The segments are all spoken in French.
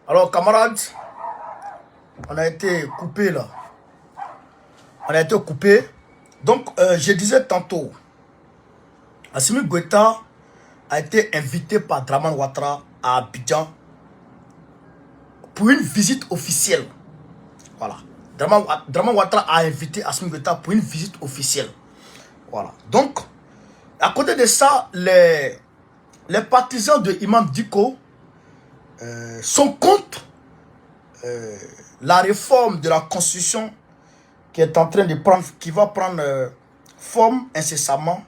Alors, camarades, on a été coupé là. On a été coupé. Donc, je disais tantôt, Assimi Goïta a été invité par Dramane Ouattara à Abidjan pour une visite officielle. Voilà. Dramane Ouattara a invité Assimi Goïta pour une visite officielle. Voilà. Donc, à côté de ça, les partisans de Imam Dicko sont contre la réforme de la Constitution qui est en train de prendre, qui va prendre forme incessamment.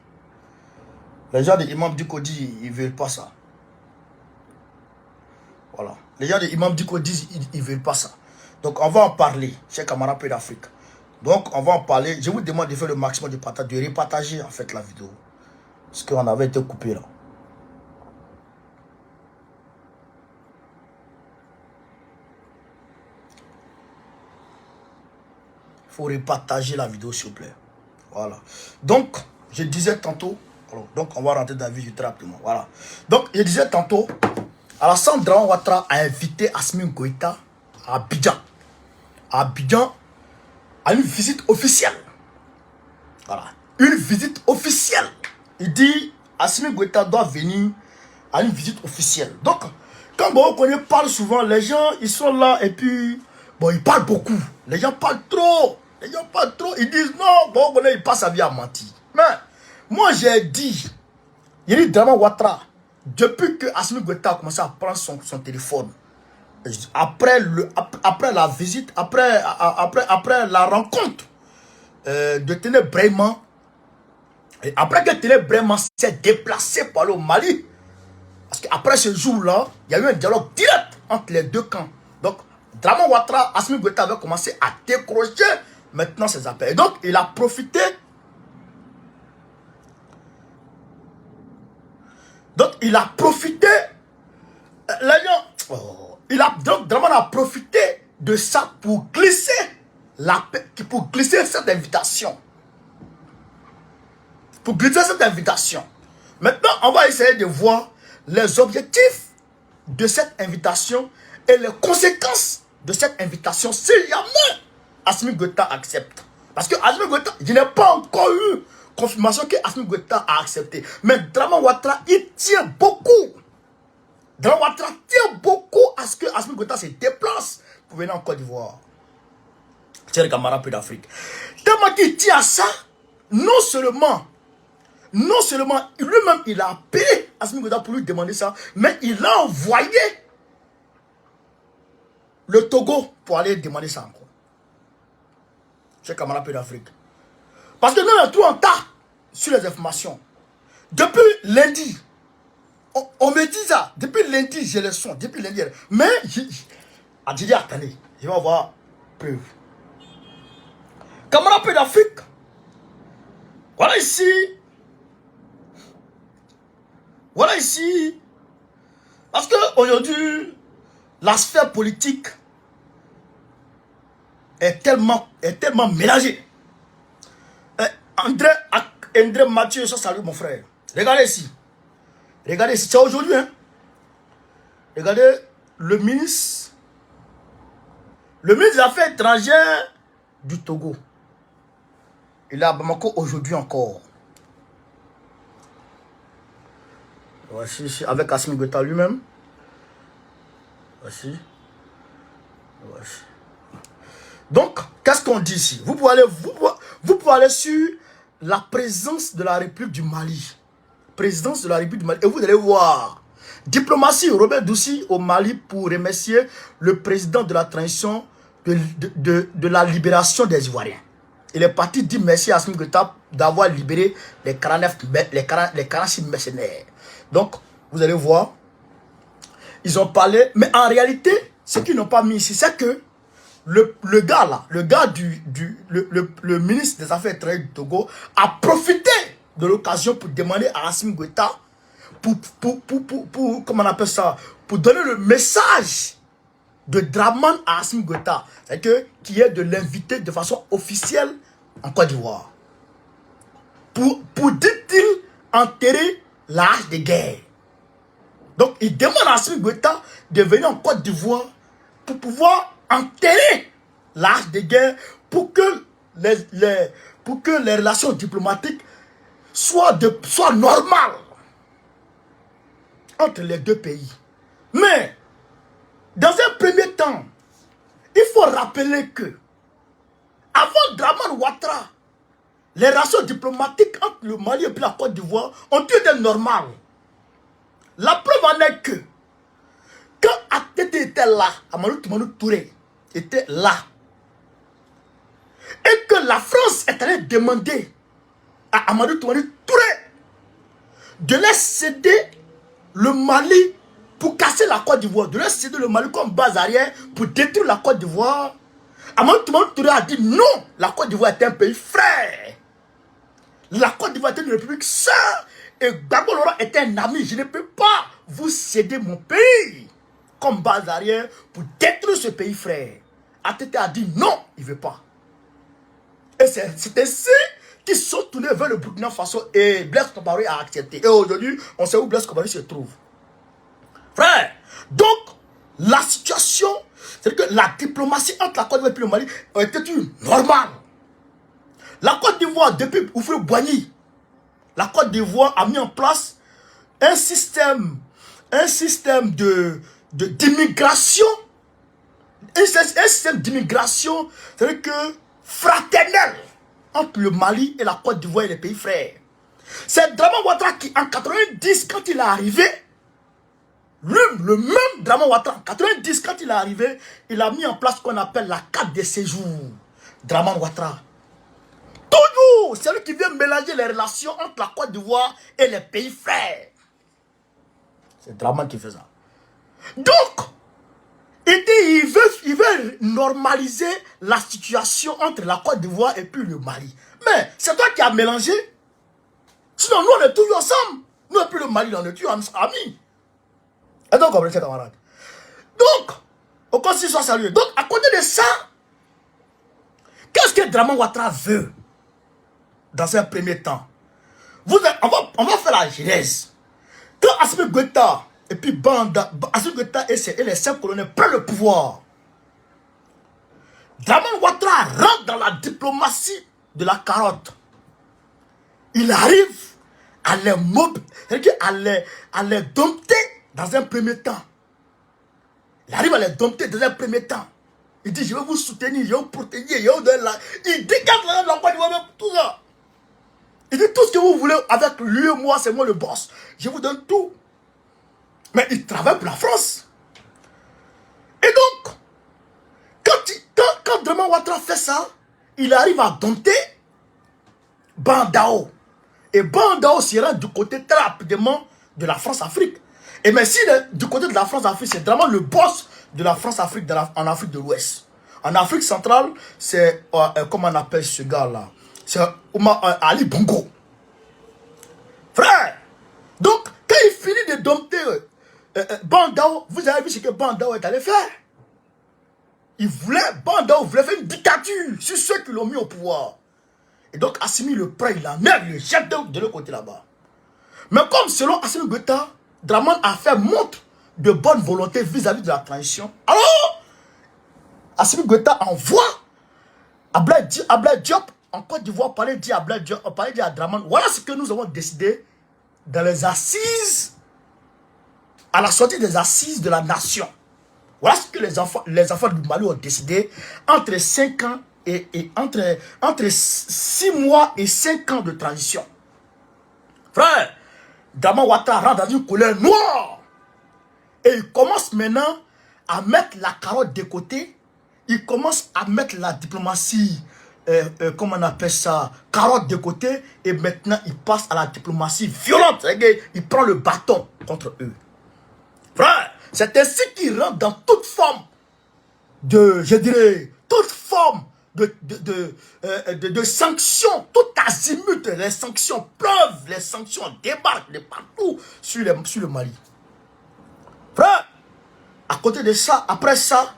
Les gens de Imam Dicko disent qu'ils ne veulent pas ça. Voilà. Les gens de Imam Dicko disent qu'ils ne veulent pas ça. Donc on va en parler, chers camarades Pays d'Afrique. Donc on va en parler. Je vous demande de faire le maximum de partage, de repartager en fait la vidéo. Parce qu'on avait été coupé là. Il faut repartager la vidéo s'il vous plaît. Voilà. Donc, je disais tantôt, alors, donc on va rentrer dans la vidéo très rapidement. Voilà. Donc, je disais tantôt, Alassane Dramane Ouattara a invité Assimi Goïta à Abidjan. À Abidjan, à une visite officielle. Voilà. Une visite officielle. Il dit, Assimi Goïta doit venir à une visite officielle. Donc, quand Bobo parle souvent, les gens, ils sont là et puis, bon, ils parlent beaucoup. Les gens parlent trop. Les gens parlent trop. Ils disent, non, Bobo il passe sa vie à mentir. Mais, moi, j'ai dit, il dit Dramane Ouattara, depuis que Assimi Goïta a commencé à prendre son téléphone, après la visite, après la rencontre de Téné Breiman, et après que Téné Breiman s'est déplacé pour aller au Mali, parce qu'après ce jour-là, il y a eu un dialogue direct entre les deux camps. Donc, Dramane Ouattara, Assimi Goïta avait commencé à décrocher maintenant ses appels. Et donc, il a profité. Donc, il a profité. Donc, Dramane a profité de ça pour glisser cette invitation. Pour glisser cette invitation. Maintenant, on va essayer de voir les objectifs de cette invitation et les conséquences de cette invitation si jamais Assimi Goïta accepte. Parce que Assimi Goïta, je n'ai pas encore eu confirmation que Assimi Goïta a accepté. Mais Dramane Ouattara, il tient beaucoup. Dramane Ouattara tient beaucoup à ce que Assimi Goïta se déplace pour venir en Côte d'Ivoire. Chers camarades Pays d'Afrique. Tellement qu'il tient à ça, non seulement lui-même il a appelé Assimi Goïta pour lui demander ça, mais il a envoyé le Togo pour aller demander ça encore. Chers camarades Pays d'Afrique. Parce que nous on est tout en tas sur les informations. Depuis lundi, on me dit ça. Depuis lundi, j'ai le son. Depuis lundi. Mais, attendez, je vais avoir preuve. Camarades Pays d'Afrique. Voilà ici. Voilà ici. Parce qu'aujourd'hui, la sphère politique est tellement mélangée. André Mathieu, ça salue mon frère. Regardez ici. Regardez ici, c'est aujourd'hui. Hein? Regardez le ministre des Affaires étrangères du Togo. Il est à Bamako aujourd'hui encore. Voici, avec Assimi Goïta lui-même. Voici. Donc, qu'est-ce qu'on dit ici? Vous pouvez aller sur la présence de la République du Mali. Présidence de la République du Mali. Et vous allez voir. Diplomatie, Robert Doussi au Mali pour remercier le président de la transition de la libération des Ivoiriens. Il est parti dire merci à Assimi Goïta d'avoir libéré les 46 mercenaires. Donc, vous allez voir. Ils ont parlé. Mais en réalité, ce qu'ils n'ont pas mis ici, c'est que le gars là, le ministre des Affaires étrangères du Togo a profité de l'occasion pour demander à Assimi Goïta comment on appelle ça, pour donner le message de Dramane à Assimi Goïta, c'est-à-dire qui est de l'inviter de façon officielle en Côte d'Ivoire. Pour dit-il, enterrer la hache de guerre. Donc il demande à Assimi Goïta de venir en Côte d'Ivoire pour pouvoir enterrer l'art de guerre pour que les relations diplomatiques soient normales entre les deux pays. Mais, dans un premier temps, il faut rappeler que, avant Draman Ouattara, les relations diplomatiques entre le Mali et puis la Côte d'Ivoire ont dû être normales. La preuve en est que, quand Atete était là, Amadou Toumanou Touré était là, et que la France est allée demander à Amadou Toumanou Touré de laisser céder le Mali pour casser la Côte d'Ivoire, de laisser céder le Mali comme base arrière pour détruire la Côte d'Ivoire, Amadou Toumanou Touré a dit non, la Côte d'Ivoire est un pays frère. La Côte d'Ivoire est une république sœur et Gbagbo Laurent est un ami. Je ne peux pas vous céder mon pays comme base arrière pour détruire ce pays frère. Atete a dit non, il ne veut pas. Et c'est ainsi qu'ils sont tournés vers le Burkina Faso et Blaise Compaoré a accepté. Et aujourd'hui, on sait où Blaise Compaoré se trouve. Frère, donc la situation, c'est que la diplomatie entre la Côte d'Ivoire et le Mali était une normale. La Côte d'Ivoire, depuis Houphouët-Boigny, la Côte d'Ivoire a mis en place un système d'immigration, c'est-à-dire que fraternel entre le Mali et la Côte d'Ivoire et les pays frères. C'est Draman Ouattara qui, en 90, quand il est arrivé, le même Draman Ouattara, en 90, quand il est arrivé, il a mis en place ce qu'on appelle la carte de séjour. Draman Ouattara. Toujours, c'est lui qui vient mélanger les relations entre la Côte d'Ivoire et les pays frères. C'est Draman qui fait ça. Donc, il veut normaliser la situation entre la Côte d'Ivoire et puis le Mali. Mais c'est toi qui as mélangé. Sinon, nous, on est toujours ensemble. Nous et puis le Mali, on est toujours amis. Et donc, comprenez, camarades. Donc, au cas où soit salué. Donc, à côté de ça, qu'est-ce que Draman Ouattara veut dans un premier temps? On va faire la genèse. Quand Assimi Goïta et puis Assimi Goïta et les 5 colonels prennent le pouvoir, Draman Ouattara rentre dans la diplomatie de la carotte. Il arrive à les dompter dans un premier temps. Il arrive à les dompter dans un premier temps. Il dit, je vais vous soutenir, je vais vous protéger, je vais vous donner la... Il dégage la Côte d'Ivoire, tout ça. Il dit, tout ce que vous voulez avec lui et moi, c'est moi le boss. Je vous donne tout. Mais il travaille pour la France. Et donc, quand Draman Ouattara fait ça, il arrive à dompter Bandao. Et Bandao sera du côté très rapidement de la France-Afrique. Et mais si du côté de la France-Afrique, c'est vraiment le boss de la France-Afrique en Afrique de l'Ouest. En Afrique centrale, c'est, comment on appelle ce gars-là? C'est Ali Bongo. Frère, donc, quand il finit de dompter Bandao, vous avez vu ce que Bandao est allé faire? Bandao voulait faire une dictature sur ceux qui l'ont mis au pouvoir. Et donc, Assimi le prend, il l'enlève, il le jette de l'autre côté là-bas. Mais comme selon Assimi Goïta, Draman a fait montre de bonne volonté vis-à-vis de la transition. Alors, Assimi Goïta envoie Ablaye Diop en Côte d'Ivoire, parler à Draman. Voilà ce que nous avons décidé dans les assises, à la sortie des assises de la nation. Voilà ce que les enfants du Mali ont décidé entre 5 ans et entre 6 mois et 5 ans de transition. Frère, Draman Ouattara rentre dans une couleur noire. Et il commence maintenant à mettre la carotte de côté. Il commence à mettre la diplomatie, comment on appelle ça, carotte de côté. Et maintenant, il passe à la diplomatie violente. Il prend le bâton contre eux. Frère, c'est ainsi qu'il rentre dans toute forme je dirais, toute forme de sanctions, tout azimut, les sanctions pleuvent, les sanctions débarquent de partout sur le Mali. Frère, à côté de ça, après ça,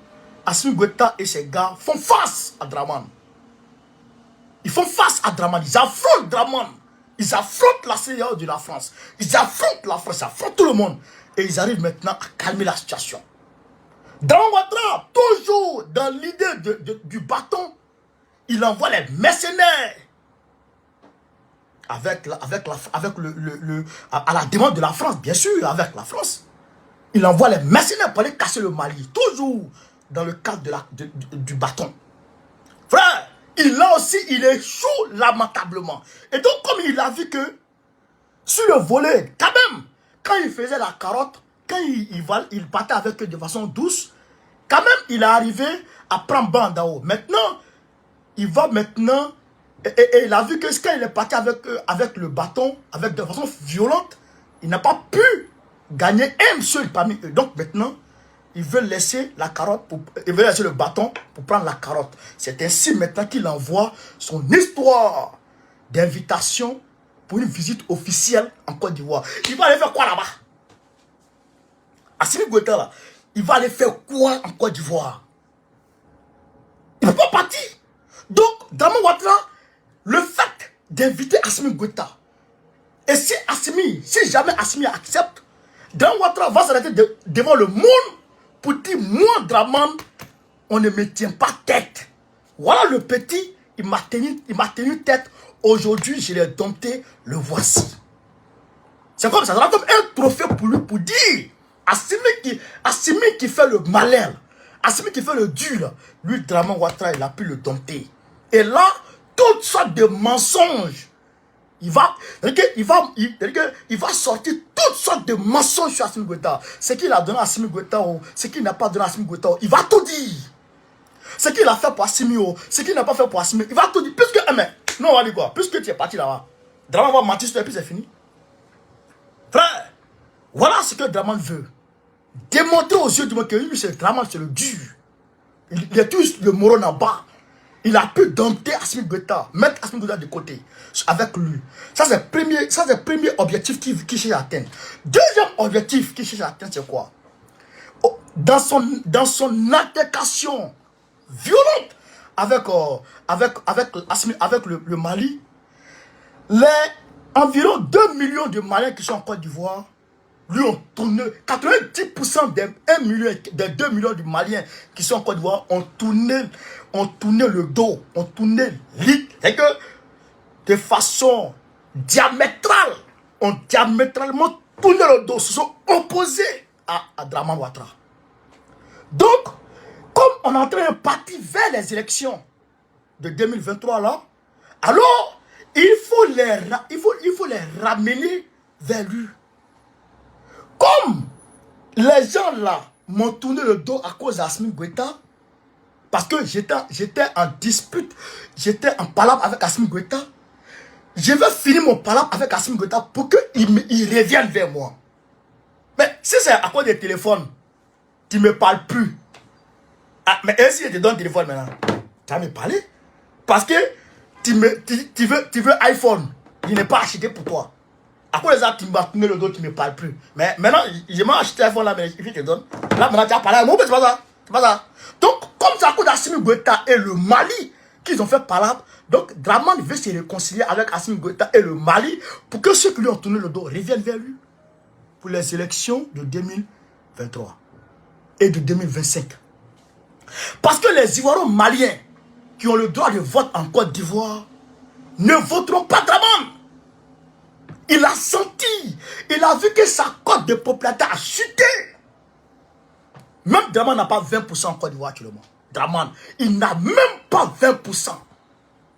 Assimi Goïta et ses gars font face à Draman. Ils font face à Draman, ils affrontent Draman. Ils affrontent la CEDEAO de la France. Ils affrontent la France, ils affrontent tout le monde. Et ils arrivent maintenant à calmer la situation. Draman Ouattara, toujours dans l'idée du bâton, il envoie les mercenaires à la demande de la France, bien sûr, avec la France. Il envoie les mercenaires pour aller casser le Mali, toujours dans le cadre du bâton. Frère, il échoue lamentablement. Et donc, comme il a vu que sur le volet, quand même, quand il faisait la carotte, quand il partait avec eux de façon douce, quand même, il est arrivé à prendre bande d'en haut. Maintenant, il va maintenant, et il a vu que quand il est parti avec le bâton, de façon violente, il n'a pas pu gagner un seul parmi eux. Donc maintenant, il veut laisser la carotte, il veut laisser le bâton pour prendre la carotte. C'est ainsi maintenant qu'il envoie son histoire d'invitation pour une visite officielle en Côte d'Ivoire. Il va aller faire quoi là-bas? Assimi Goïta là, il va aller faire quoi en Côte d'Ivoire? Il ne peut pas partir. Donc, Draman Ouattara, le fait d'inviter Assimi Goïta, et si jamais Assimi accepte, Draman Ouattara va s'arrêter devant le monde pour dire, moi, Draman, on ne me tient pas tête. Voilà le petit, il m'a tenu tête. Aujourd'hui, je l'ai dompté, le voici. C'est comme ça, ça sera comme un trophée pour lui, pour dire, Assimi qui fait le malin, Assimi qui fait le dur, lui, Draman Ouattara, il a pu le dompter. Et là, toutes sortes de mensonges, il va sortir toutes sortes de mensonges sur Assimi Goïta. Ce qu'il a donné à Assimi Goïta, ce qu'il n'a pas donné à Assimi Goïta, il va tout dire. Ce qu'il a fait pour Assimi, ce qu'il n'a pas fait pour Assimi, il va tout dire. Puisque, non, on va dire quoi? Puisque tu es parti là-bas, Draman va mentir sur toi et puis c'est fini. Frère, voilà ce que Draman veut. Démontrer aux yeux du monde que lui, c'est Draman, c'est le dur. Il est tous le moron en bas. Il a pu dompter Assimi Goïta, mettre Assimi Goïta de côté, avec lui. Ça, c'est le premier objectif qu'il cherche à atteindre. Deuxième objectif qu'il cherche à atteindre, c'est quoi? Dans son altercation violente avec le Mali, les environ 2 millions de Maliens qui sont en Côte d'Ivoire lui ont tourné. 90% des 2 millions de Maliens qui sont en Côte d'Ivoire ont tourné le dos, ont tourné l'île. C'est que de façon diamétrale, ont diamétralement tourné le dos, se sont opposés à Draman Ouattara. Donc, comme on est en train de partir vers les élections de 2023 là, alors il faut les ramener vers lui. Comme les gens là m'ont tourné le dos à cause d'Assimi Goïta, parce que j'étais en dispute, j'étais en palabre avec Assimi Goïta, je vais finir mon palabre avec Assimi Goïta pour qu'il revienne vers moi. Mais si c'est à cause des téléphones, tu ne me parles plus. Ah, mais ainsi je te donne le téléphone maintenant, tu vas me parler. Parce que tu veux iPhone, il n'est pas acheté pour toi. À quoi les gens qui m'ont tourné le dos, tu ne me parles plus. Mais maintenant, je m'ai acheté l'iPhone là, mais il te donne. Là, maintenant, tu as parlé à moi, mais c'est pas ça. C'est pas ça. Donc, comme c'est à cause d'Assimi Goïta et le Mali qu'ils ont fait palabre, donc Draman veut se réconcilier avec Assimi Goïta et le Mali pour que ceux qui lui ont tourné le dos reviennent vers lui pour les élections de 2023 et de 2025. Parce que les Ivoiriens maliens qui ont le droit de vote en Côte d'Ivoire ne voteront pas Draman. Il a senti, il a vu que sa cote de popularité a chuté. Même Draman n'a pas 20% en Côte d'Ivoire actuellement. Draman, il n'a même pas 20%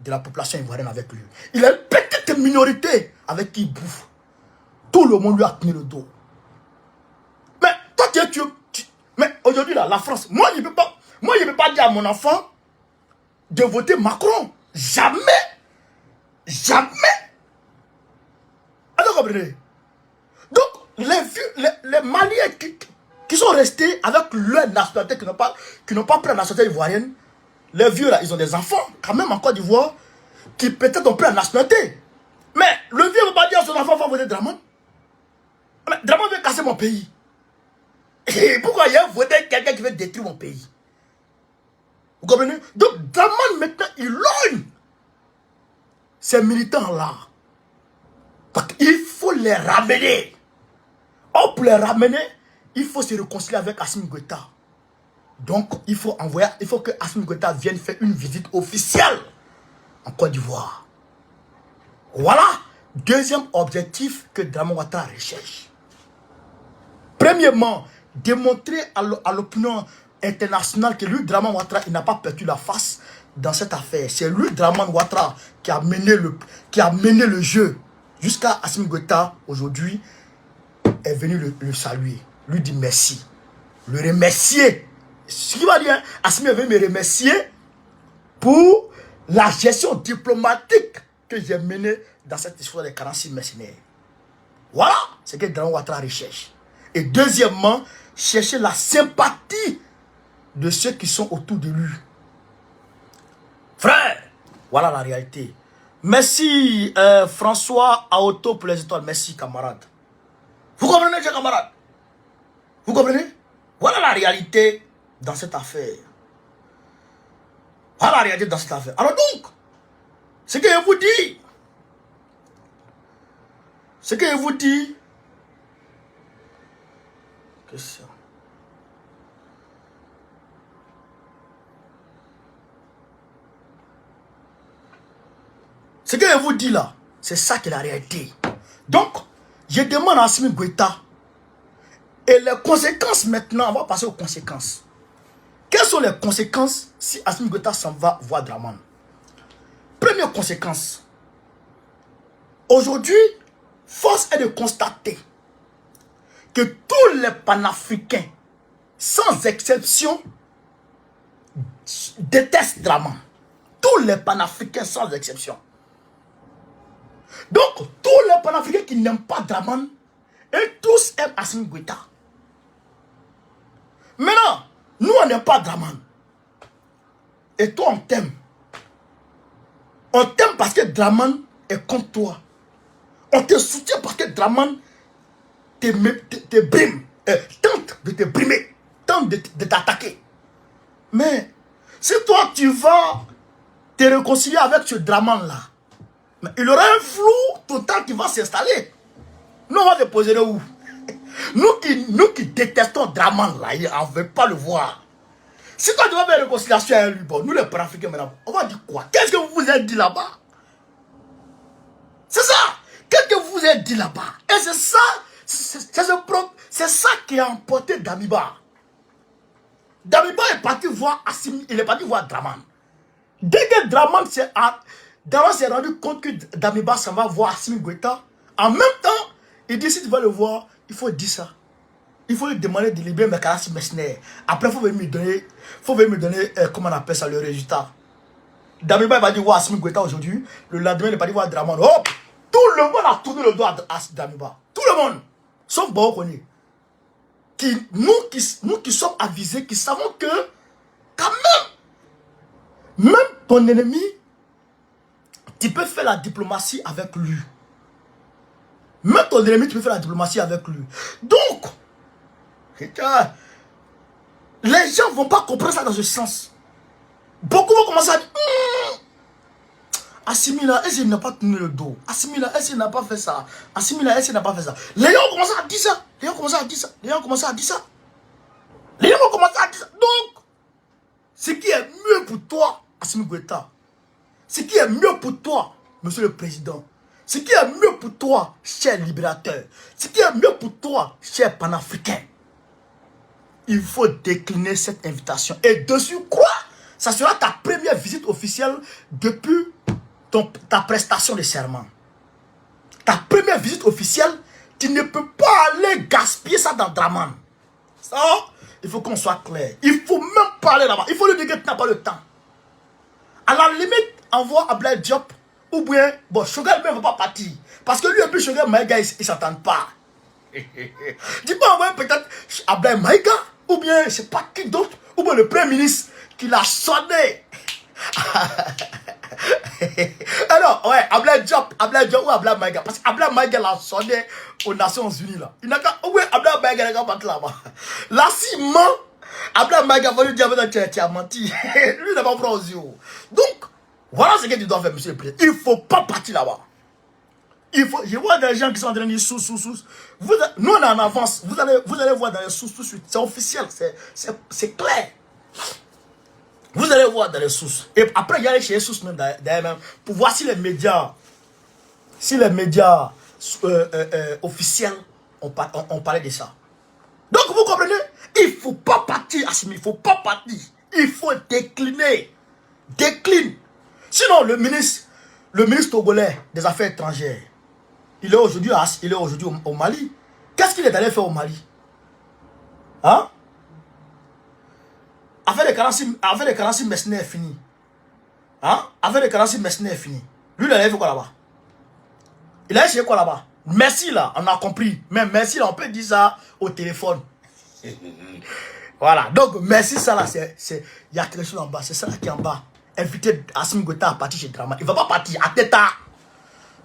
de la population ivoirienne avec lui. Il a une petite minorité avec qui il bouffe. Tout le monde lui a tenu le dos. Mais toi, mais aujourd'hui, là, la France, moi, je ne peux pas dire à mon enfant de voter Macron. Jamais. Jamais. Alors, comprenez? Donc, les Maliens qui sont restés avec leur nationalité, qui n'ont pas pris la nationalité ivoirienne, les vieux là, ils ont des enfants, quand même en Côte d'Ivoire, qui peut-être ont pris la nationalité. Mais le vieux ne veut pas dire à son enfant, va voter Draman. Mais Draman veut casser mon pays. Et pourquoi il y a voté quelqu'un qui veut détruire mon pays? Vous comprenez? Donc, Draman, maintenant, il logne ces militants-là. Il faut les ramener. Or, pour les ramener, il faut se réconcilier avec Assimi Goïta. Donc, il faut que Assimi Goïta vienne faire une visite officielle en Côte d'Ivoire. Voilà. Deuxième objectif que Dramane Ouattara recherche. Premièrement, démontrer à l'opinion internationale que lui, Dramane Ouattara, il n'a pas perdu la face dans cette affaire. C'est lui, Dramane Ouattara, qui a mené le jeu jusqu'à Assimi Goïta aujourd'hui est venu le saluer, lui dire merci, le remercier. Ce qui va dire, hein, Assimi est venu me remercier pour la gestion diplomatique que j'ai menée dans cette histoire des 46 mercenaires. Voilà ce que Dramane Ouattara recherche. Et deuxièmement, chercher la sympathie de ceux qui sont autour de lui. Frère, voilà la réalité. Merci François Aoto pour les étoiles. Merci camarade. Vous comprenez, chers camarades? Vous comprenez? Voilà la réalité dans cette affaire. Voilà la réalité dans cette affaire. Alors donc, ce que je vous dis, que ça? Ce que je vous dis là, c'est ça qui est la réalité. Donc, je demande à Assimi Goïta et les conséquences maintenant, on va passer aux conséquences. Quelles sont les conséquences si Assimi Goïta s'en va voir Dramane? Première conséquence. Aujourd'hui, force est de constater que tous les panafricains, sans exception, détestent Dramane. Tous les panafricains sans exception. Donc, tous les panafricains qui n'aiment pas Dramane, et tous aiment Assimi Goïta. Maintenant, nous on n'aime pas Dramane. Et toi on t'aime. On t'aime parce que Dramane est contre toi. On te soutient parce que Dramane te brime, tente de te brimer, tente de t'attaquer. Mais si toi tu vas te réconcilier avec ce Dramane là, mais il y aura un flou total qui va s'installer. Nous, on va se poser de où? Nous qui détestons Dramane là, on ne veut pas le voir. Si toi tu vas faire une réconciliation avec lui, bon, nous les Panafricains maintenant, on va dire quoi? Qu'est-ce que vous vous êtes dit là-bas? C'est ça. Qu'est-ce que vous vous êtes dit là-bas? Et c'est ça, c'est ça qui a emporté Damiba. Damiba est parti voir Assimi, il est parti voir Dramane. Dès que Dramane s'est rendu compte que Damiba s'en va voir Assimi Goïta, en même temps, il dit si tu vas le voir, il faut dire ça. Il faut lui demander de libérer mes 46 mercenaires. Après, il faut venir me donner, comment on appelle ça, le résultat. Damiba va dire voir Assimi Goïta aujourd'hui. Le lendemain, il va dire voir Dramane. Hop! Tout le monde a tourné le doigt à Damiba. Tout le monde. Sauf Baokoni. Nous qui sommes avisés, qui savons que, quand même ton ennemi, tu peux faire la diplomatie avec lui. Même ton ennemi, tu peux faire la diplomatie avec lui. Donc, les gens ne vont pas comprendre ça dans ce sens. Beaucoup vont commencer à dire Assimi là, est-ce qu'il n'a pas tourné le dos? Assimi là, est-ce qu'il n'a pas fait ça? Assimi là, est-ce qu'il n'a pas fait ça? Les gens ont commencé à dire ça. Les gens ont commencé à dire ça. Les gens ont commencé à dire ça. Les gens ont commencé à dire ça. Donc, ce qui est mieux pour toi, Assimi Goïta, ce qui est mieux pour toi, monsieur le président, ce qui est mieux pour toi, cher libérateur, ce qui est mieux pour toi, cher panafricain, il faut décliner cette invitation. Et dessus, quoi? Ça sera ta première visite officielle depuis ta prestation de serment. Ta première visite officielle, tu ne peux pas aller gaspiller ça dans Dramane. Ça, il faut qu'on soit clair. Il faut même pas aller là-bas. Il faut lui dire que tu n'as pas le temps. À la limite, envoie Ablaye Diop. Ou bien, bon, Choguel ne va pas partir. Parce que lui et puis Choguel Maïga, ils ne s'entendent pas. Dis-moi, envoyer peut-être Ablaye Maïga. Ou bien, je ne sais pas qui d'autre. Ou bien le Premier ministre qui l'a sonné. Alors, ouais, Ablaye Diop ou Ablaye Maïga. Parce qu'Ablaye Maïga l'a sonné aux Nations Unies là. Il n'a qu'à. Oui, Ablaye Maïga n'a qu'à partir là-bas. Là, s'il ment, Ablaye Maïga va lui dire tu as menti. Lui, il n'a pas pris aux yeux. Donc, voilà ce que tu dois faire, monsieur le président. Il ne faut pas partir là-bas. Je vois des gens qui sont en train de dire sous. Nous, on est en avance. Vous allez voir dans les sous. C'est officiel. C'est clair. Vous allez voir dans les sources. Et après, il y a les chez les sources même d'ailleurs même pour voir si les médias officiels ont parlé de ça. Donc vous comprenez, il ne faut pas partir, Assimi, il ne faut pas partir. Il faut décliner. Décline. Sinon, le ministre togolais des Affaires étrangères, il est aujourd'hui au Mali. Qu'est-ce qu'il est allé faire au Mali? Hein? Affaire de 46 mercenaires est fini. Hein? Affaire de 46 mercenaires est fini. Lui, il a fait quoi là-bas? Il a essayé quoi là-bas? Merci là, on a compris. Mais merci là, on peut dire ça au téléphone. Voilà, donc merci ça là, il y a quelque chose en bas, c'est ça là qui est en bas. Inviter Assimi Goïta à partir chez Drama. Il ne va pas partir, à Teta.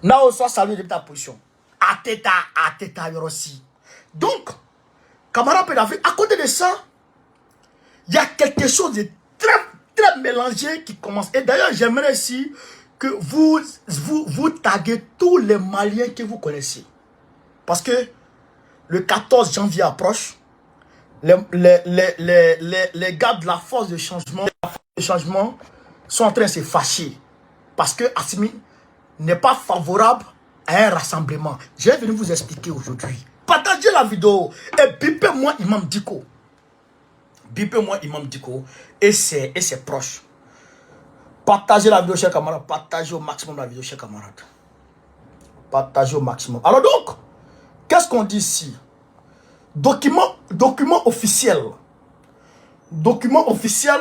Now, soit salué de ta position. À Teta, aussi. Donc, camarade pédagogique, à côté de ça, il y a quelque chose de très mélangé qui commence. Et d'ailleurs, j'aimerais ici que vous taguez tous les Maliens que vous connaissez. Parce que le 14 janvier approche. Les gars de la force de changement sont en train de se fâcher. Parce que Assimi n'est pas favorable à un rassemblement. Je vais venir vous expliquer aujourd'hui. Partagez la vidéo et bipez-moi Imam Dicko. Bipez-moi Imam Dicko et ses proches. Partagez la vidéo, chers camarades. Partagez au maximum la vidéo, chers camarades. Partagez au maximum. Alors donc, qu'est-ce qu'on dit ici? Document officiel. Document officiel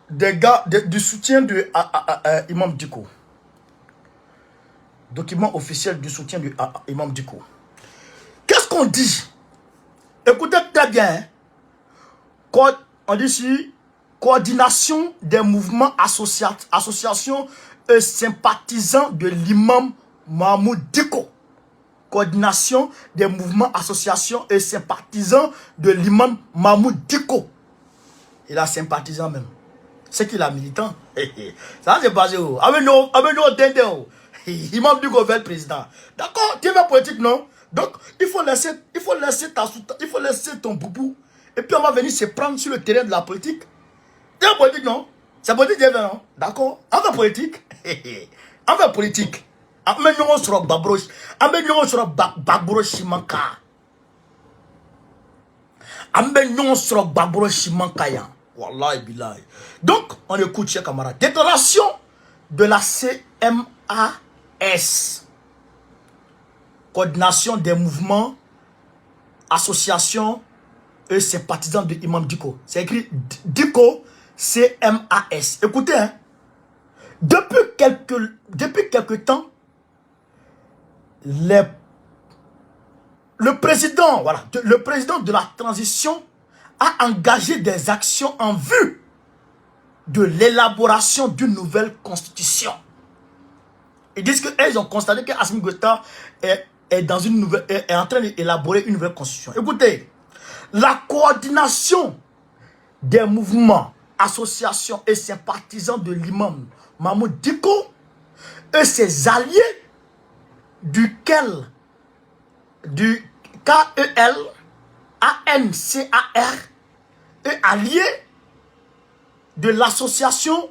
des gars du soutien de Imam Dicko. Document officiel du soutien de Imam Dicko. Qu'est-ce qu'on dit? Écoutez très bien. Hein? On dit ici coordination des mouvements associations et sympathisants de l'imam Mahmoud Dicko. Coordination des mouvements, associations et sympathisants de l'imam Mahmoud Dicko. Il a sympathisant même. C'est qu'il a militant. Ça c'est basé où? Avec nous, Imam Dicko veut le président. D'accord? Tu es politique, non? Donc, il faut laisser ton boubou. Et puis on va venir se prendre sur le terrain de la politique. Tu es politique, non? C'est politique, non? D'accord? On fait politique. On fait politique. Amenons sur Babro Shimanka. Amenons sur Babro Shimanka. Wallahi billahi. Donc, on écoute, chers camarades. Déclaration de la CMAS. Coordination des mouvements, associations et sympathisants de Imam Dicko. C'est écrit Dicko CMAS. Écoutez, hein. Depuis quelques temps, le président de la transition a engagé des actions en vue de l'élaboration d'une nouvelle constitution. Ils disent qu'ils ont constaté que Assimi Goïta est en train d'élaborer une nouvelle constitution. Écoutez, la coordination des mouvements, associations et sympathisants de l'imam Mahmoud Dicko et ses alliés du KEL, du KEL, ANCAR et alliés de l'association,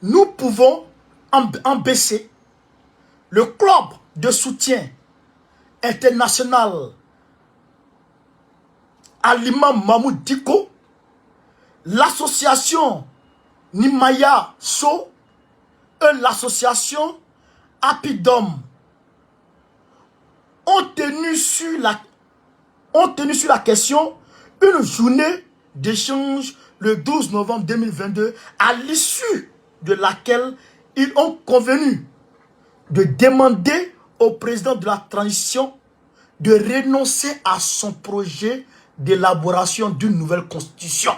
nous pouvons en baisser le club de soutien international à l'imam Mahmoud Dicko, l'association Nimaya So et l'association Apidom ont tenu sur la question une journée d'échange le 12 novembre 2022 à l'issue de laquelle ils ont convenu de demander au président de la transition de renoncer à son projet d'élaboration d'une nouvelle constitution.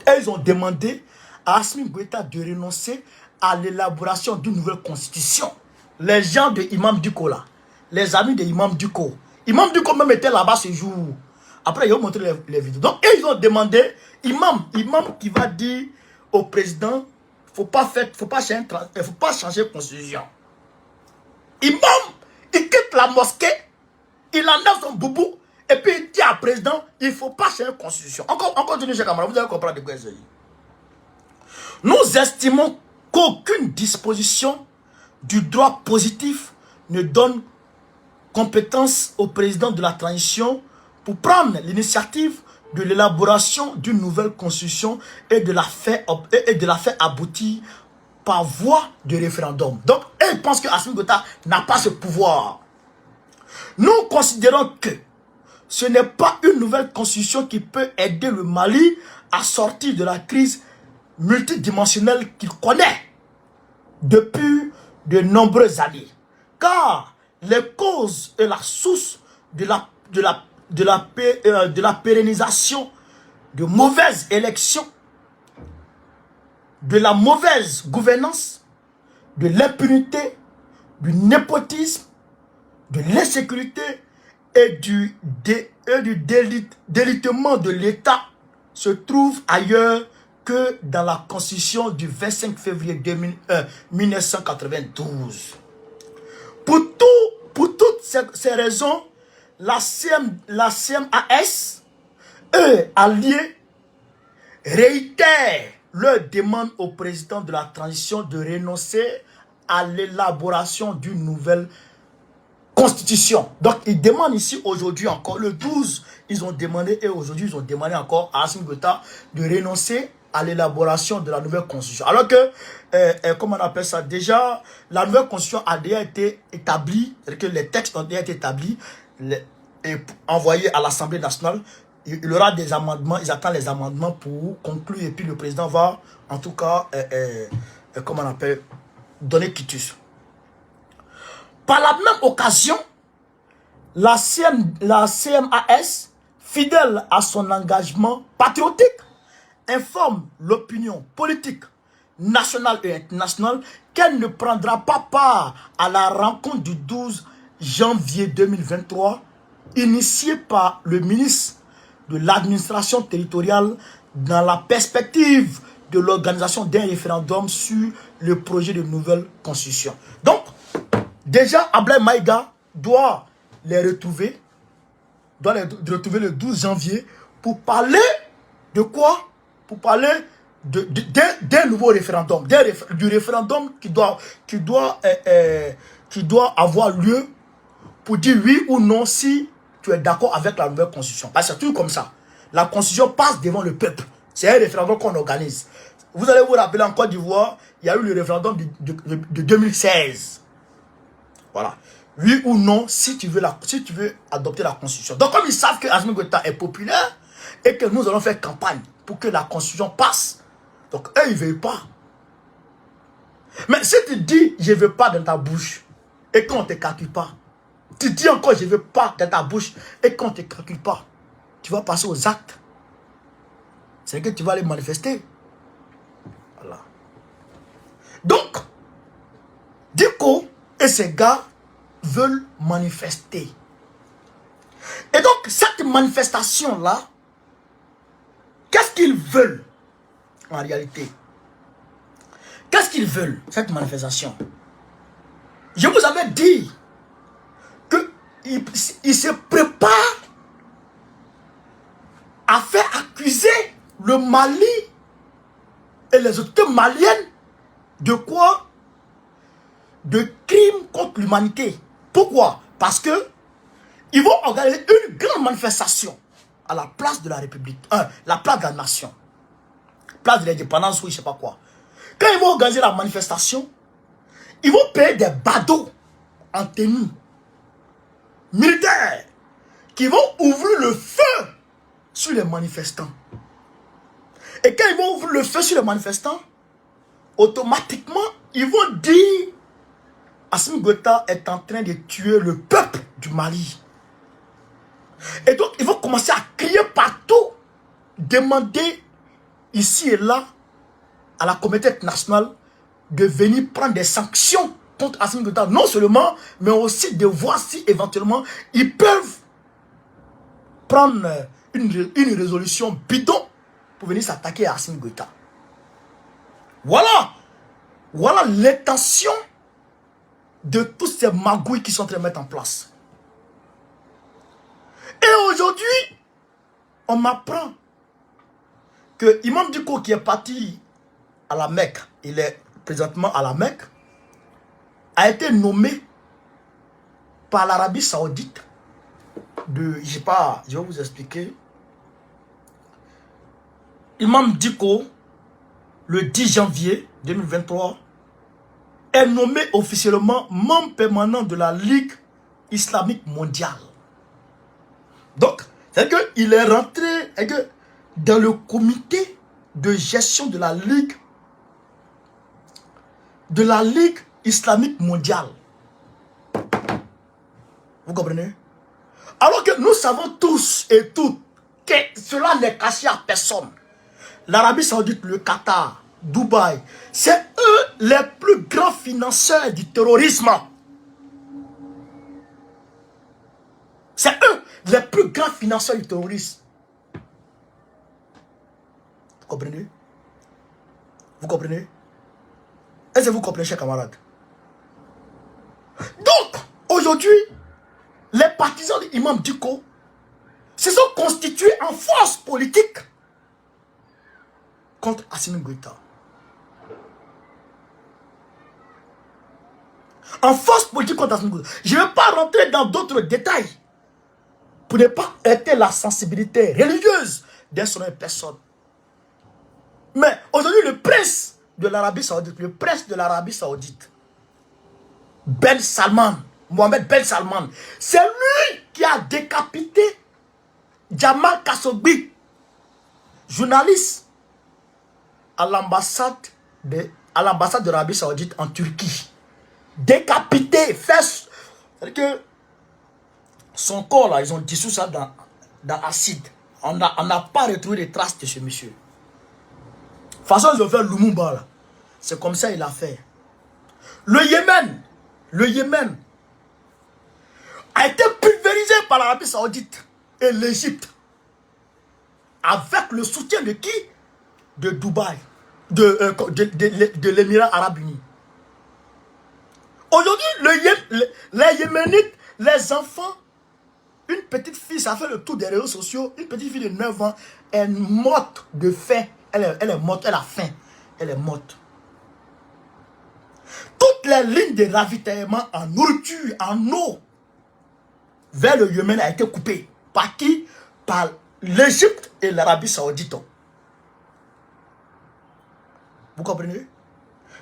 Et ils ont demandé à Assimi Goïta de renoncer à l'élaboration d'une nouvelle constitution. Les gens de Imam Dicko là, les amis de Imam Dicko. Imam Dicko même était là-bas ce jour. Après, ils ont montré les vidéos. Donc, ils ont demandé, imam qui va dire au président, faut pas changer de constitution. Imam, il quitte la mosquée, il enlève son boubou, Et puis il dit à président, il ne faut pas changer la constitution. On continue, chers camarades, vous allez comprendre de quoi il s'agit. Nous estimons qu'aucune disposition du droit positif ne donne compétence au président de la transition pour prendre l'initiative de l'élaboration d'une nouvelle constitution et de la faire aboutir par voie de référendum. Donc, ils pensent que Assimi Goïta n'a pas ce pouvoir. Nous considérons que ce n'est pas une nouvelle constitution qui peut aider le Mali à sortir de la crise multidimensionnelle qu'il connaît depuis de nombreuses années. Car les causes et la source de la pérennisation de mauvaises élections, de la mauvaise gouvernance, de l'impunité, du népotisme, de l'insécurité et du délitement de l'État se trouve ailleurs que dans la Constitution du 25 février 1992. Pour toutes ces raisons, la CMAS, eux, alliés, réitèrent leur demande au président de la transition de renoncer à l'élaboration d'une nouvelle constitution. Donc, ils demandent ici aujourd'hui encore, le 12, ils ont demandé, et aujourd'hui, ils ont demandé encore à Assimi Goïta de renoncer à l'élaboration de la nouvelle constitution. Alors que, comment on appelle ça, déjà, la nouvelle constitution a déjà été établie, c'est-à-dire que les textes ont déjà été établis et envoyés à l'Assemblée nationale. Il y aura des amendements, ils attendent les amendements pour conclure, et puis le président va, en tout cas, comment on appelle, donner quitus. Par la même occasion, la CMAS, fidèle à son engagement patriotique, informe l'opinion politique nationale et internationale qu'elle ne prendra pas part à la rencontre du 12 janvier 2023 initiée par le ministre de l'administration territoriale dans la perspective de l'organisation d'un référendum sur le projet de nouvelle constitution. Donc, déjà, Ablaye Maïga doit les retrouver, le 12 janvier pour parler de quoi? Pour parler d'un nouveau référendum, du référendum qui doit avoir lieu pour dire oui ou non si tu es d'accord avec la nouvelle constitution. Parce que c'est tout comme ça. La constitution passe devant le peuple. C'est un référendum qu'on organise. Vous allez vous rappeler, en Côte d'Ivoire, il y a eu le référendum de 2016. Voilà. Oui ou non, si tu veux adopter la constitution. Donc, comme ils savent que Assimi Goïta est populaire et que nous allons faire campagne pour que la constitution passe, donc eux, ils ne veulent pas. Mais si tu dis, je ne veux pas dans ta bouche, et qu'on ne te calcule pas, tu dis encore, je ne veux pas dans ta bouche, et qu'on ne te calcule pas, tu vas passer aux actes. C'est que tu vas les manifester. Voilà. Donc, Diko et ces gars veulent manifester. Et donc, cette manifestation-là, qu'est-ce qu'ils veulent en réalité? Qu'est-ce qu'ils veulent, cette manifestation? Je vous avais dit qu'ils se préparent à faire accuser le Mali et les autorités maliennes de quoi? De crimes contre l'humanité. Pourquoi? Parce que ils vont organiser une grande manifestation à la place de la République, la place de la nation, place de l'indépendance ou je ne sais pas quoi. Quand ils vont organiser la manifestation, ils vont payer des badauds en tenue militaire qui vont ouvrir le feu sur les manifestants. Et quand ils vont ouvrir le feu sur les manifestants, automatiquement, ils vont dire Assimi Goïta est en train de tuer le peuple du Mali. Et donc, ils vont commencer à crier partout, demander ici et là à la communauté internationale de venir prendre des sanctions contre Assimi Goïta. Non seulement, mais aussi de voir si éventuellement ils peuvent prendre une résolution bidon pour venir s'attaquer à Assimi Goïta. Voilà. Voilà l'intention de tous ces magouilles qui sont en train de mettre en place. Et aujourd'hui, on m'apprend que Imam Dicko qui est parti à la Mecque, il est présentement à la Mecque, a été nommé par l'Arabie Saoudite de, je sais pas, je vais vous expliquer. Imam Dicko, le 10 janvier 2023, est nommé officiellement membre permanent de la Ligue islamique mondiale. Donc, c'est qu'il est rentré dans le comité de gestion de la Ligue islamique mondiale. Vous comprenez? Alors que nous savons tous et toutes que cela n'est caché à personne. L'Arabie Saoudite, le Qatar, Dubaï, c'est eux les plus grands financeurs du terrorisme. C'est eux les plus grands financeurs du terrorisme. Vous comprenez? Vous comprenez? Est-ce que vous comprenez, chers camarades? Donc, aujourd'hui, les partisans de l'imam Dicko se sont constitués en force politique contre Assimi Goïta. En force politique contre Assimi Goïta. Je ne vais pas rentrer dans d'autres détails pour ne pas heurter la sensibilité religieuse d'un seul personne. Mais aujourd'hui, le prince de l'Arabie Saoudite, Ben Salman, Mohamed Ben Salman, c'est lui qui a décapité Jamal Khashoggi, journaliste à l'ambassade de l'Arabie Saoudite en Turquie. Décapité, c'est-à-dire que son corps là, ils ont dissous ça dans acide. On n'a pas retrouvé les traces de ce monsieur. De toute façon, ils ont fait Lumumba là. C'est comme ça qu'il a fait. Le Yémen a été pulvérisé par l'Arabie Saoudite et l'Égypte. Avec le soutien de qui? De Dubaï, de l'Émirat arabe uni. Aujourd'hui, les Yéménites, les enfants, une petite fille, ça fait le tour des réseaux sociaux, une petite fille de 9 ans est morte de faim. Elle est morte, elle a faim. Elle est morte. Toutes les lignes de ravitaillement en nourriture, en eau, vers le Yémen a été coupées. Par qui? Par l'Égypte et l'Arabie Saoudite. Vous comprenez?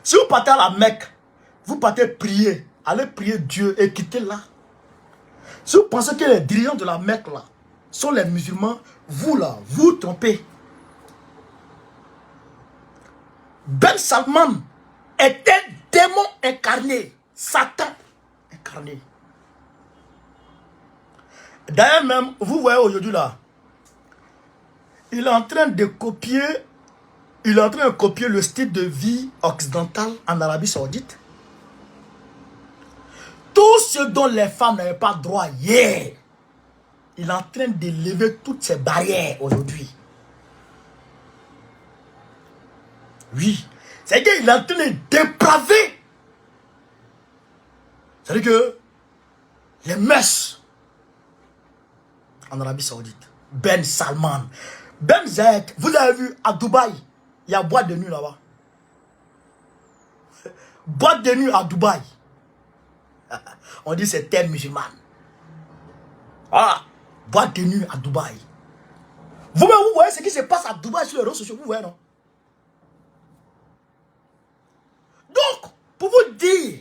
Si vous partez à la Mecque, vous partez prier, allez prier Dieu et quittez là. Si vous pensez que les dirigeants de la Mecque là sont les musulmans, vous là, vous trompez. Ben Salman est un démon incarné, Satan incarné. D'ailleurs même, vous voyez aujourd'hui là, il est en train de copier le style de vie occidental en Arabie Saoudite. Tout ce dont les femmes n'avaient pas droit hier, il est en train de lever toutes ces barrières aujourd'hui. Oui, c'est qu'il est en train de dépraver. C'est-à-dire que les mœurs en Arabie Saoudite, Ben Salman, Ben Zayed, vous avez vu à Dubaï, il y a boîte de nuit là-bas. Boîte de nuit à Dubaï. On dit c'est terre musulmane. Ah, boîte de nuit à Dubaï. Vous-même, vous voyez ce qui se passe à Dubaï sur les réseaux sociaux, vous voyez, non? Donc, pour vous dire,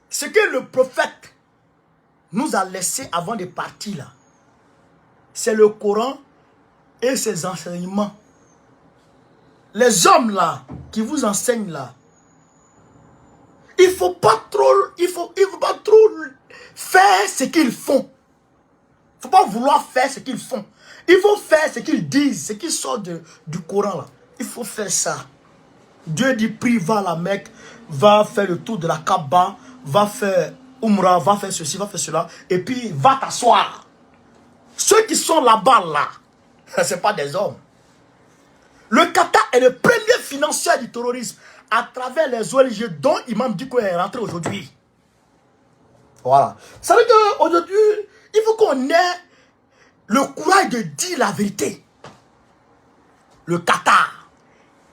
ce que le prophète nous a laissé avant de partir là, c'est le Coran et ses enseignements. Les hommes là, qui vous enseignent là, il ne faut pas trop faire ce qu'ils font. Il ne faut pas vouloir faire ce qu'ils font. Il faut faire ce qu'ils disent, ce qui sort du Coran là. Il faut faire ça. Dieu dit, prie, va à la Mecque, va faire le tour de la Kaaba, va faire Umrah, va faire ceci, va faire cela, et puis va t'asseoir. Ceux qui sont là-bas là, ce n'est pas des hommes. Le Qatar est le premier financier du terrorisme à travers les ONG dont Imam Dicko est rentré aujourd'hui. Voilà. Ça veut dire qu'aujourd'hui, Il faut qu'on ait le courage de dire la vérité. Le Qatar,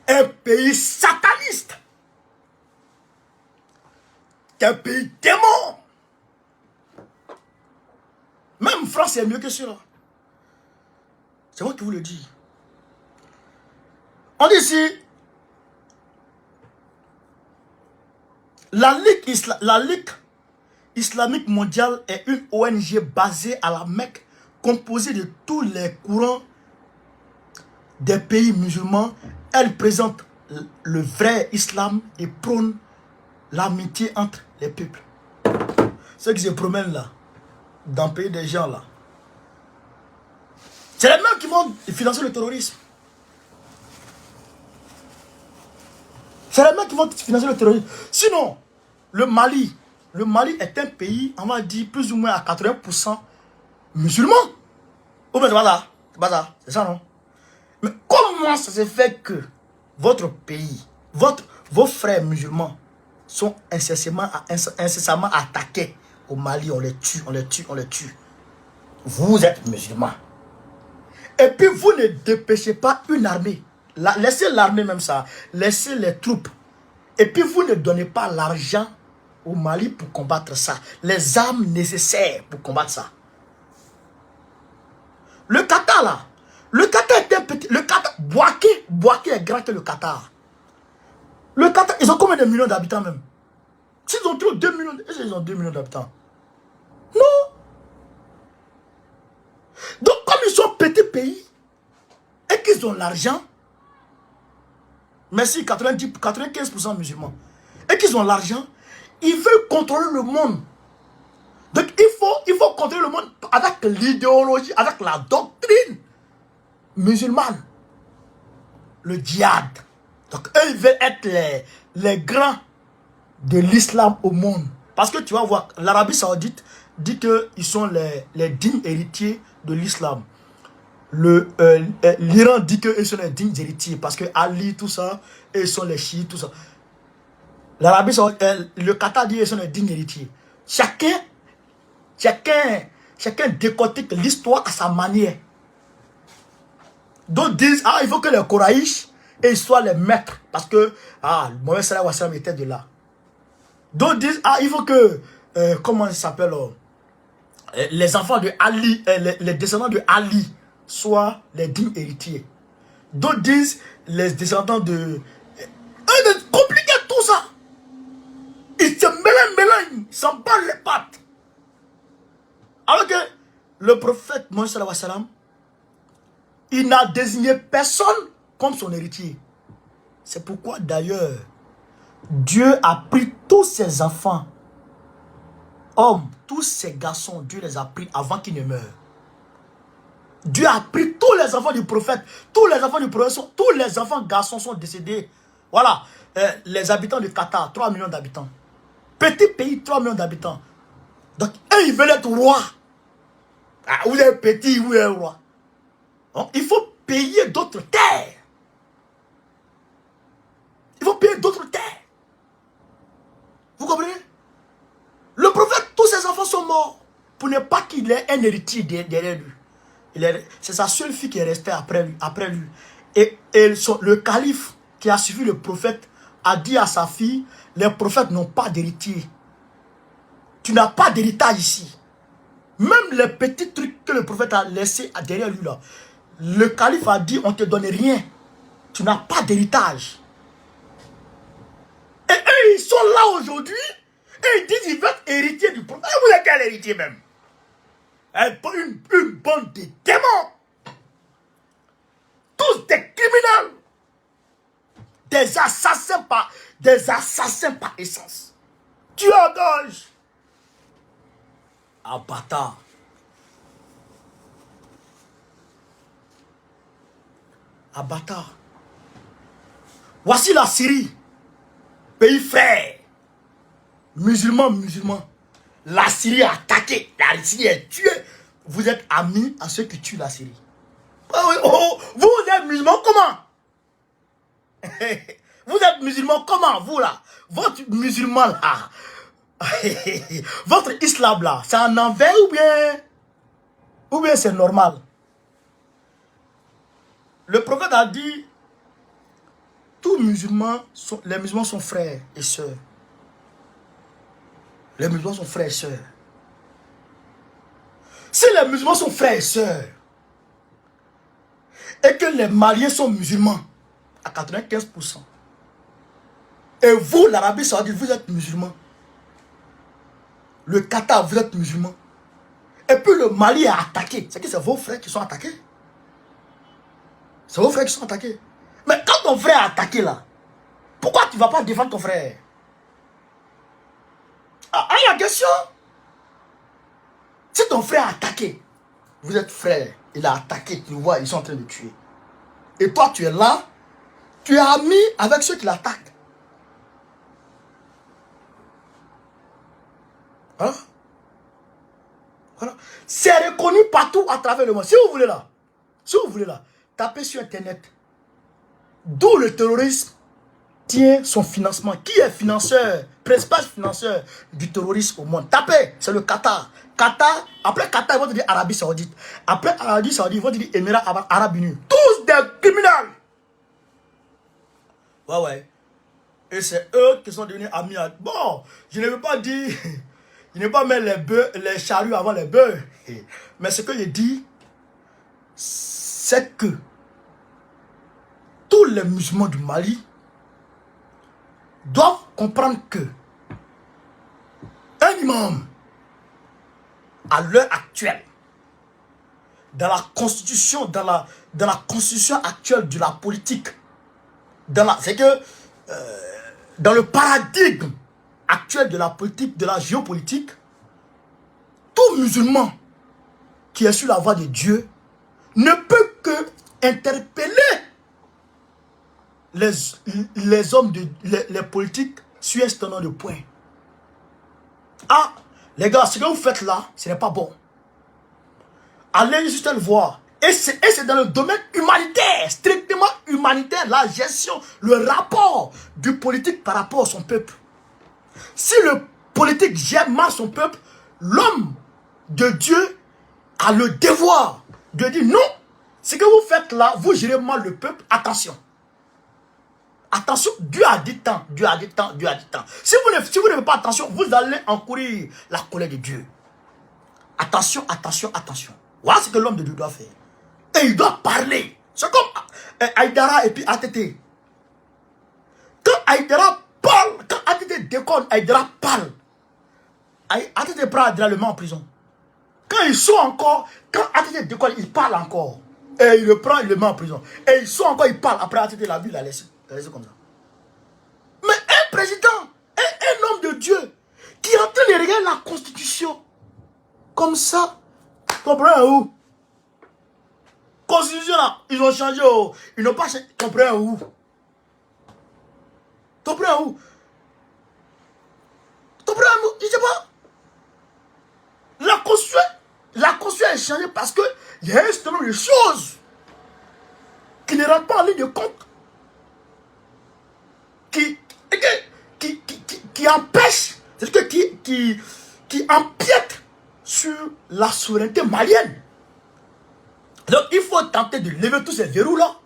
un pays sataniste, un pays démon. Même France est mieux que cela. C'est moi qui vous le dis. On dit ici, la Ligue islamique mondiale est une ONG basée à la Mecque, composée de tous les courants des pays musulmans. Elle présente le vrai islam et prône l'amitié entre les peuples. Ceux qui se promènent là, dans le pays des gens là, c'est les mêmes qui vont financer le terrorisme. C'est les mêmes qui vont financer le terrorisme. Sinon, le Mali est un pays, on va dire, plus ou moins à 80% musulman. Ou bien c'est pas ça? C'est pas ça, c'est ça non? Mais comment ça se fait que votre pays, vos frères musulmans sont incessamment attaqués au Mali, on les tue, on les tue, on les tue. Vous êtes musulmans. Et puis vous ne dépêchez pas une armée. Laissez l'armée même ça. Laissez les troupes. Et puis vous ne donnez pas l'argent au Mali pour combattre ça. Les armes nécessaires pour combattre ça. Le Qatar là. Le Qatar est un petit. Le Qatar. Bouaké est grand que le Qatar. Le Qatar, ils ont combien de millions d'habitants même? S'ils ont trop 2 millions. Est-ce qu'ils ont 2 millions d'habitants? Non. Donc comme ils sont petits pays et qu'ils ont l'argent, merci 95% musulmans, et qu'ils ont l'argent, ils veulent contrôler le monde. Donc il faut contrôler le monde avec l'idéologie, avec la doctrine musulmane. Le djihad. Donc eux ils veulent être les grands de l'islam au monde. Parce que tu vas voir, l'Arabie Saoudite dit qu'ils sont les dignes héritiers de l'islam. L'Iran dit qu'ils sont les dignes héritiers parce que Ali, tout ça, ils sont les chiites, tout ça. L'Arabie Saoudite, le Qatar dit qu'ils sont les dignes héritiers. Chacun décortique l'histoire à sa manière. D'autres disent, il faut que les Koraïches soient les maîtres parce que, Mohamed Salah Wassalam était de là. D'autres disent, il faut que, comment ça s'appelle, les enfants de Ali, les descendants de Ali soient les dignes héritiers. D'autres disent, les descendants de... C'est compliqué tout ça. Ils se mélangent, ils s'en battent les pattes. Alors que le prophète Mohammed sallallahu alayhi wa sallam, il n'a désigné personne comme son héritier. C'est pourquoi d'ailleurs, Dieu a pris tous ses enfants, hommes, tous ces garçons, Dieu les a pris avant qu'ils ne meurent. Dieu a pris tous les enfants du prophète, tous les enfants du prophète, tous les enfants garçons sont décédés. Voilà, les habitants du Qatar, 3 millions d'habitants. Petit pays, 3 millions d'habitants. Donc, eux, ils veulent être rois. Vous êtes petit, vous êtes roi. Donc, il faut payer d'autres terres. Il faut payer d'autres terres. Vous comprenez? Le prophète, tous ses enfants sont morts pour ne pas qu'il ait un héritier derrière lui. C'est sa seule fille qui est restée après lui. Et le calife qui a suivi le prophète a dit à sa fille, les prophètes n'ont pas d'héritier. Tu n'as pas d'héritage ici. Même les petits trucs que le prophète a laissés derrière lui là. Le calife a dit, on ne te donne rien. Tu n'as pas d'héritage. Et eux, ils sont là aujourd'hui. Et ils disent, ils veulent être héritiers du prophète. Et vous êtes quel héritier même? Une bande de démons. Tous des criminels. Des assassins par essence. Tu engages. Ah, bâtard. Ah, bâtard. Voici la Syrie. Pays frère. Musulmans. La Syrie a attaqué. La Syrie est tuée. Vous êtes amis à ceux qui tuent la Syrie. Vous êtes musulmans comment? Vous êtes musulmans comment, vous là? Votre musulman là. Votre islam là, c'est en envers ou bien? Ou bien c'est normal. Le prophète a dit, tous musulmans, les musulmans sont frères et sœurs. Les musulmans sont frères et sœurs. Si les musulmans sont frères et sœurs, et que les Maliens sont musulmans, à 95%, et vous, l'Arabie Saoudite, vous êtes musulmans, le Qatar, vous êtes musulmans, et puis le Mali est attaqué, c'est que c'est vos frères qui sont attaqués. C'est vos frères qui sont attaqués. Mais quand ton frère est attaqué là, pourquoi tu ne vas pas défendre ton frère? Ah, la question. Si ton frère est attaqué, vous êtes frères, il a attaqué, tu vois, ils sont en train de tuer. Et toi, tu es là, tu es ami avec ceux qui l'attaquent. Voilà. Voilà. C'est reconnu partout à travers le monde. Si vous voulez là, tapez sur Internet. D'où le terrorisme tient son financement. Qui est financeur, principal financeur du terrorisme au monde? Tapez, c'est le Qatar. Qatar, après Qatar, ils vont dire Arabie Saoudite. Après Arabie Saoudite, ils vont dire Émirats Arabes Unis. Tous des criminels. Ouais. Et c'est eux qui sont devenus amis. Bon, je ne veux pas dire, je ne veux pas mettre les charrues avant les bœufs. Mais ce que je dis, c'est que tous les musulmans du Mali doivent comprendre que un imam, à l'heure actuelle, dans la constitution, dans la constitution actuelle de la politique, c'est que dans le paradigme actuel de la politique, de la géopolitique, tout musulman qui est sur la voie de Dieu ne peut que interpeller les hommes, les politiques sur un certain nombre de points. Ah, les gars, ce que vous faites là, ce n'est pas bon. Allez sur telle voie. Et c'est dans le domaine humanitaire, strictement humanitaire, la gestion, le rapport du politique par rapport à son peuple. Si le politique gère mal son peuple, l'homme de Dieu a le devoir de dire non, ce que vous faites là, vous gérez mal le peuple, attention. Attention, Dieu a dit tant, Dieu a dit tant, Dieu a dit tant. Si vous ne faites pas attention, vous allez encourir la colère de Dieu. Attention, attention, attention. Voilà ce que l'homme de Dieu doit faire. Et il doit parler. C'est comme Aïdara et puis ATT. Quand Aïdara parle, quand ATT déconne, Aïdara parle. ATT prend Aïdara le met en prison. Quand ils sont encore, quand ATT déconne, il parle encore. Et il le prend, il le met en prison. Et ils sont encore, il parle. Après ATT, la vie, il a laissé comme ça. Mais un président, un homme de Dieu, qui est en train de regarder la constitution, comme ça, comprends où? Constitution là, ils ont changé, ils n'ont pas changé, comprends où? Comprends où? Comprends où? Je sais pas. La constitution est changée parce que il y a un certain nombre de choses qui ne rentrent pas en ligne de compte. Qui empêche, c'est-à-dire qui empiète sur la souveraineté malienne. Donc il faut tenter de lever tous ces verrous-là.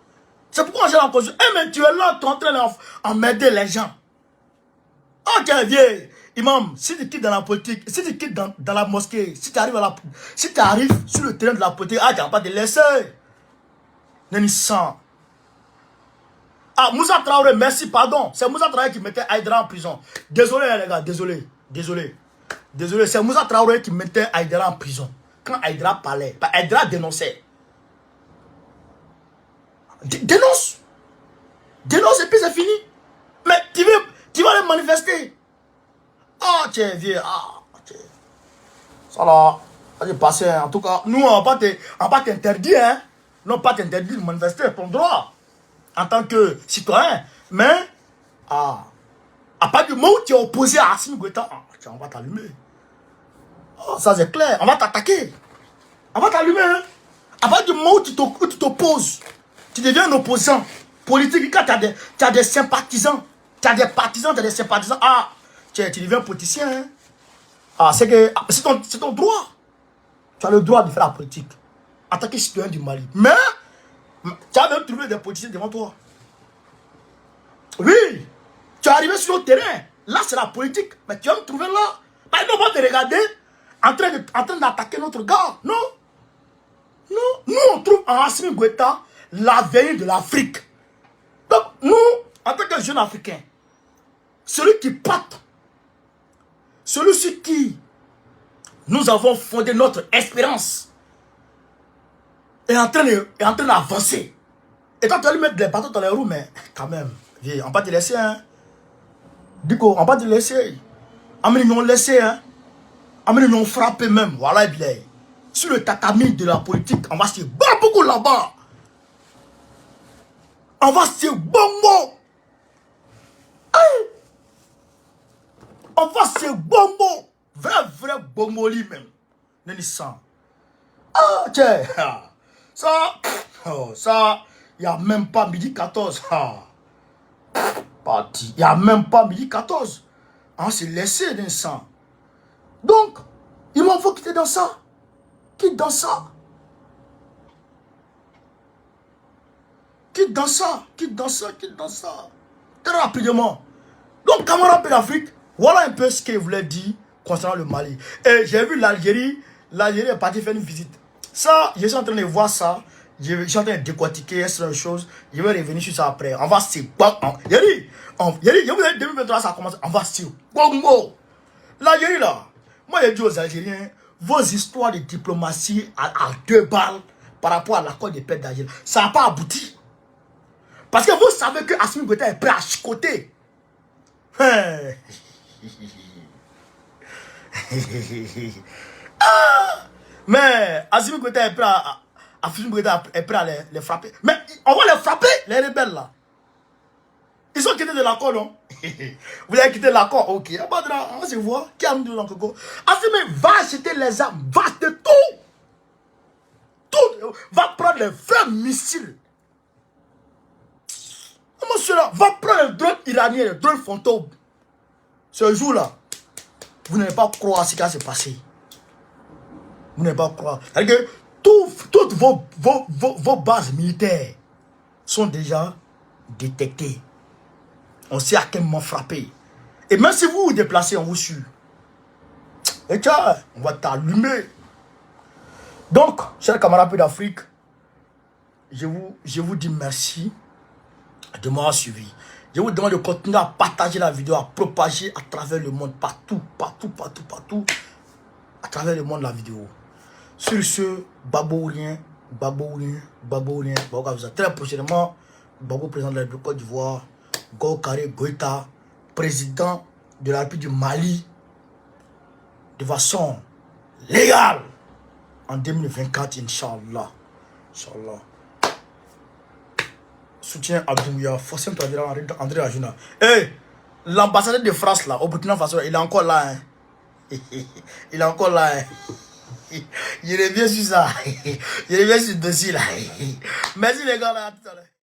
C'est pourquoi j'ai l'impression, mais tu es là, tu es en train d'emmerder les gens. Ok, vieux imam, si tu quittes dans la politique, si tu quittes dans la mosquée, si tu arrives sur le terrain de la politique, tu n'as pas de laisser. Nénissan. Ah, Moussa Traoré, merci, pardon. C'est Moussa Traoré qui mettait Aïdara en prison. Désolé, les gars, désolé, c'est Moussa Traoré qui mettait Aïdara en prison. Quand Aïdara parlait, Aïdara dénonçait. Dénonce et puis c'est fini. Mais tu vas aller manifester. Ah, tiens, vieux, ça là, ça passé. En tout cas, nous, on va pas t'interdire, hein. Non, pas t'interdire de manifester, ton droit. En tant que citoyen, mais à partir du moment où tu es opposé à Assimi Goïta, on va t'allumer. Oh, ça c'est clair, on va t'attaquer. On va t'allumer. Hein? À partir du moment où tu t'opposes, tu deviens un opposant politique. Quand tu as des sympathisants, tu as des partisans, tu as des sympathisants, tu deviens politicien. Hein? C'est ton droit. Tu as le droit de faire la politique. En tant que citoyen du Mali. Mais, tu as même trouvé des politiciens devant toi. Oui. Tu es arrivé sur le terrain. Là, c'est la politique. Mais tu vas me trouver là. Bah, ils n'ont pas te regarder en train d'attaquer notre gars. Non. Non. Nous, on trouve en Assimi Goïta l'avenir de l'Afrique. Donc, nous, en tant que jeunes Africains, celui qui pâte, celui sur qui nous avons fondé notre espérance, est en train d'avancer. Et quand tu vas lui mettre des bateaux dans les roues, mais quand même, on va pas te laisser, hein. Dico, on va pas te laisser. Amène nous laisser, hein. Amène nous frapper même. Voilà, et bien. Sur le tatami de la politique, on va se battre beaucoup là-bas. On va se bombo. On va se bombo. Vrai bombo lui-même. N'est-ce ça? Ah, tiens. Ça, il n'y a même pas midi 14. Parti. Il n'y a même pas midi 14. On s'est laissé dans ça. Donc, il m'en faut quitter dans ça. Quitte dans ça. Quitte dans ça. Quitte dans ça. Quitte dans ça. Très rapidement. Donc, camarades d'Afrique, voilà un peu ce qu'il voulait dire concernant le Mali. Et j'ai vu l'Algérie. L'Algérie est partie faire une visite. Ça, je suis en train de voir ça. Je suis en train de décortiquer cette chose. Je vais revenir sur ça après. On va se battre. Yeri, je vous ai 2023, ça commence. On va se battre. L'Algérie là. Moi, je dis aux Algériens, vos histoires de diplomatie à 2 balles par rapport à l'accord de paix d'Algérie, ça n'a pas abouti. Parce que vous savez que Assimi Goïta est prêt à chicoter. Mais Assimi Goïta est prêt à les frapper. Mais on va les frapper, les rebelles là. Ils ont quitté de l'accord, non? Vous avez quitté l'accord, ok. On va se voir. Qui a mis de l'accord? Assimi va acheter les armes, va acheter tout. Tout. Va prendre les vrais missiles. Monsieur là, va prendre les drones iraniens, les drones fantômes. Ce jour-là, vous n'allez pas croire ce qui va se passer. Vous n'allez pas croire. C'est-à-dire que toutes vos bases militaires sont déjà détectées. On sait à quel moment frapper. Et même si vous vous déplacez, on vous suit. Et tiens, on va t'allumer. Donc, chers camarades d'Afrique, je vous dis merci de m'avoir suivi. Je vous demande de continuer à partager la vidéo, à propager à travers le monde, partout, à travers le monde la vidéo. Sur ce, Babourien, très prochainement, Babo, président de la République Côte d'Ivoire, Gokare Goïta, président de la République du Mali, de façon légale, en 2024, Inch'Allah. Inch'Allah. Soutien à Douya, Fossem Tadira, André Ajuna. Hey, l'ambassadeur de France là, au Burkina Faso, il est encore là. Hein. Il est encore là. Hein. Il revient sur ça. Il revient sur le dossier là. Merci les gars là, à tout à l'heure.